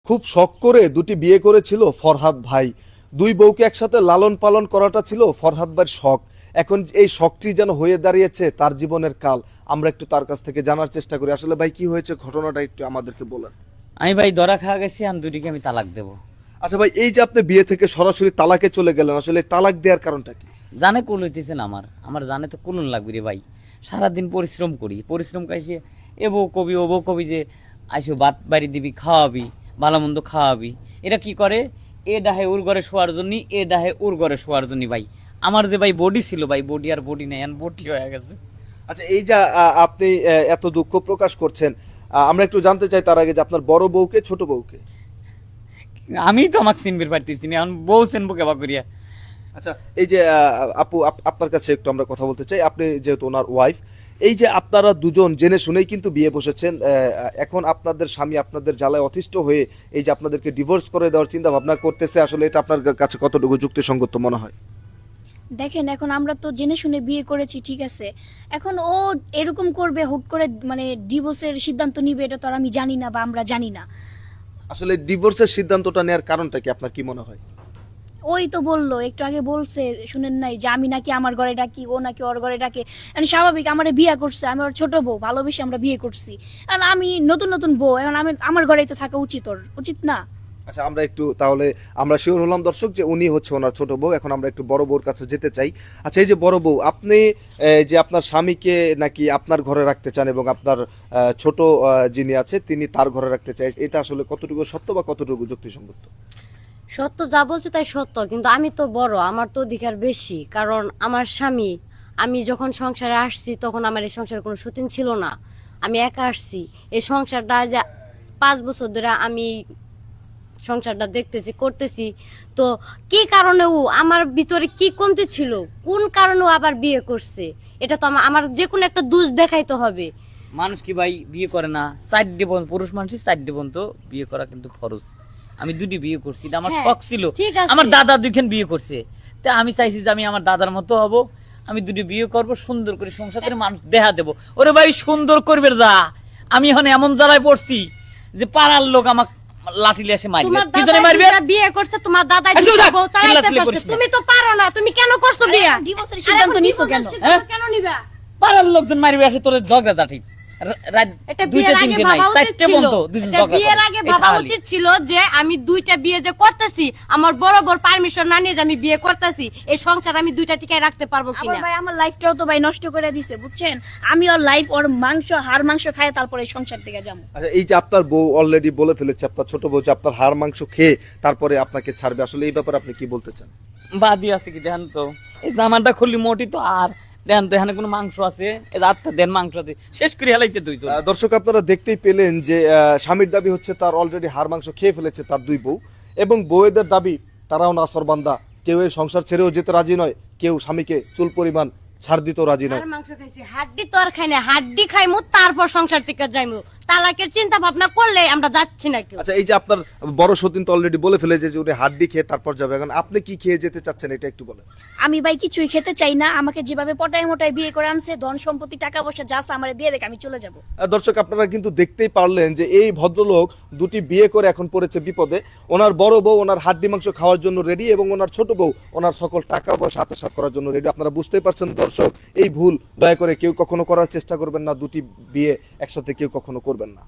খুব শখ করে দুটি বিয়ে করেছিল ফরহাদ ভাই। দুই বউকে একসাথে লালন পালন করাটা ছিল ফরহাদ ভাইয়ের শখ। এখন এই শখটি যেন হয়ে দাঁড়িয়েছে তার জীবনের কাল। আমরা একটু তার কাছ থেকে জানার চেষ্টা করি আসলে ভাই কি হয়েছে, ঘটনাটা একটু আমাদেরকে বলেন। আমি ভাই ধরা খাওয়া গেছি, আমি দুটিকে আমি তালাক দেবো। আচ্ছা ভাই, এই যে আপনি বিয়ে থেকে সরাসরি তালাকে চলে গেলেন, আসলে এই তালাক দেওয়ার কারণটা কি? জানে কুল হইতেছেন আমার জানে তো কুলন লাগবে রে ভাই। সারাদিন পরিশ্রম করি, পরিশ্রম কাইসে এ বউ কবি ও বউ কবি যে আইসো ভাত বাড়ি দিবি, খাওয়াবি, ভালো মন্দ খাওয়াবি। এরা কি করে, এ ডাহে ওর ঘরে শোয়ার জন্য, এ ডাহে ওর ঘরে শোয়ার জন্য। ভাই আমার যে ভাই বডি ছিল ভাই, বডি আর বডি নেই, বডি হয়ে গেছে। আচ্ছা, এই যে আপনি এত দুঃখ প্রকাশ করছেন, আমরা একটু জানতে চাই তার আগে যে আপনার বড় বউকে ছোট বউকে? আমি তো আমাকে চিনবির পারতেছি না, এখন বউ চিনবো কেবা করিয়া। আচ্ছা, এই যে আপু আপনার কাছে একটু আমরা কথা বলতে চাই। আপনি যেহেতু ওনার ওয়াইফ, এই যে আপনারা দুজন জেনে শুনেই কিন্তু বিয়ে বসেছেন, এখন আপনাদের স্বামী আপনাদের জ্বালায় অতিষ্ঠ হয়ে এই যে আপনাদেরকে ডিভোর্স করে দেওয়ার চিন্তা ভাবনা করতেছে, আসলে এটা আপনার কাছে কতটুকু যুক্তিসঙ্গত মনে হয়? দেখেন, এখন আমরা তো জেনে শুনে বিয়ে করেছি, ঠিক আছে। এখন ও এরকম করবে, হুট করে মানে ডিভোর্সের সিদ্ধান্ত নিবে, এটা তো আর আমি জানি না বা আমরা জানি না। আসলে ডিভোর্সের সিদ্ধান্তটা নেওয়ার কারণটা কি, আপনার কি মনে হয়? ওই তো বললো, একটু আগে বলছে, শুনেন নাই যে আমি নাকি আমার ঘরে ডাকি, ও নাকি ওর ঘরে ডাকে। মানে স্বাভাবিক, আমার বিয়ে করছে, আমি ওর ছোট বউ, ভালোবেসে আমরা বিয়ে করছি। এখন আমি নতুন নতুন বউ, এখন আমি আমার ঘরেই তো থাকা উচিত, ওর উচিত না? আচ্ছা, আমরা একটু তাহলে আমরা শিওর হলাম দর্শক যে উনি হচ্ছে ওনার ছোট বউ। এখন আমরা একটু বড় বউর কাছে যেতে চাই। আচ্ছা, এই যে বড় বউ, আপনি যে আপনার স্বামীকে নাকি আপনার ঘরে রাখতে চান এবং আপনার ছোট যিনি আছে তিনি তার ঘরে রাখতে চাই, এটা আসলে কতটুকু সত্য বা কতটুকু যুক্তিসঙ্গত? সত্য যা বলছে তাই সত্য, কিন্তু আমি তো বড়, আমার তো অধিকার বেশি। কারণ আমার স্বামী, আমি যখন সংসারে আসছি তখন আমার এই সংসারে কোনো সতীন ছিল না, আমি একা আসছি। এই সংসারটা যে 5 বছর ধরে আমি সংসারটা দেখতেছি, করতেছি। তো কি কারণে ও আমার ভিতরে কি কমতি ছিল, কোন কারণে ও আবার বিয়ে করছে, এটা তো আমার যে কোনো একটা দোষ দেখাইতে হবে। মানুষ কি ভাই বিয়ে করে না? 4 জীবন পুরুষ মানুষই 4 জীবন তো বিয়ে করা কিন্তু ফরজ। আমি দুটি বিয়ে করছি, এটা আমার হ্যাঁ, শখ ছিল। ঠিক আছে। আমার দাদা দুইখান বিয়ে করছে, তা আমি চাইছি যে আমি আমার দাদার মতো হব, আমি দুটি বিয়ে করব, সুন্দর করে সংসার করে মানুষ দেখা দেবো। ওরে ভাই সুন্দর করবে দা, আমি এখন এমন জ্বালায় পড়ছি যে পাড়ার লোক আমাকে লাঠি লিয়ে এসে মারবে। তোমার কি দাদা জানি মারবে? দুইটা বিয়ে করছে, তোমার দাদা আচ্ছা, দুইটা উঠা, বউ চালাইতে চিল্লাচিল্লি পারছে, করিস না। তুমি তো পারো না, তুমি কেন করছো বিয়ে? ডিভোর্সের সিদ্ধান্ত নিছো কেন? কেন নিবা? পাড়ার লোকজন মারবে আসে তোর ঝগড়া জাটি। এটা দুইটা বিয়ের আগে তিনটে নাই, ভাবা উচিত 4টে ছিল, বন্ধু দুজন এটা ঝগড়া বিয়ের করে। আগে এই ভাবা খালি। উচিত ছিল যে আমি 2টা বিয়ে যে করতেছি, আমার বরাবর পারমিশন না নিয়ে যে আমি বিয়ে করতেছি, এই সংসার আমি 2টা টিকায় রাখতে পারবো আমার কিনা। ভাই আমার লাইফটাও তো ভাই নষ্ট করে দিছে, বুঝছেন। আমি ওর লাইফ, ওর মাংস, হাড় মাংস খায় তারপরে এই সংসার থেকে যাবো। আচ্ছা, এই যে আপনার বউ অলরেডি বলে ফেলেছে, আপনার ছোট বউ যে আপনার হাড় মাংস খেয়ে তারপরে আপনাকে ছাড়বে, আসলে এই ব্যাপারে আপনি কি বলতে চান? বাদি আছে কি দেখেন তো, এই জামাটা খুললি মোটি তো, আর দেখেন তো এখানে কোনো মাংস আছে, এই রাতটা দেন মাংস আছে, শেষ করে হেলাইছে দুই তো। দর্শক, আপনারা দেখতেই পেলেন যে স্বামীর দাবি হচ্ছে তার অলরেডি হাড় মাংস খেয়ে ফেলেছে তার দুই বউ, এবং বউয়েদের দাবি তারাও নাসরবান্দা, কেউ এই সংসার ছেড়েও যেতে রাজি নয়, কেউ স্বামীকে চুল পরিমাণ ছাড় দিতেও রাজি নয়। আর মাংস খাইছি, হাড্ডি তো আর খাই না, হাড্ডি খাইমু তারপর সংসার থেকে যাইমু। তালাকের চিন্তা ভাবনা করলে আমরা যাচ্ছি না কেউ। আচ্ছা, এই যে আপনার বড় সতীন তো অলরেডি বলে ফেলেছে যে উনি হাড্ডি খেয়ে তারপর যাবে, এখন আপনি কি খেয়ে যেতে চাচ্ছেন এটা একটু বলেন। আমি ভাই কিছুই খেতে চাই না, আমাকে যেভাবে পটায় মোটায় বিয়ে করে আনছে, ধন সম্পত্তি টাকা পয়সা যা আছে আমারে দিয়ে রেখে আমি চলে যাব। দর্শক, আপনারা কিন্তু দেখতেই পারলেন যে এই ভদ্রলোক দুটি বিয়ে করে এখন পড়েছে বিপদে। ওনার বড় বউ ওনার হাড্ডি মাংস খাওয়ার জন্য রেডি, এবং ওনার ছোট বউ ওনার সকল টাকা পয়সা আত্মসাৎ করার জন্য রেডি। আপনারা বুঝতেই পারছেন দর্শক, এই ভুল দয়া করে কেউ কখনো করার চেষ্টা করবেন না, দুটি বিয়ে একসাথে কেউ কখনো করবেন না।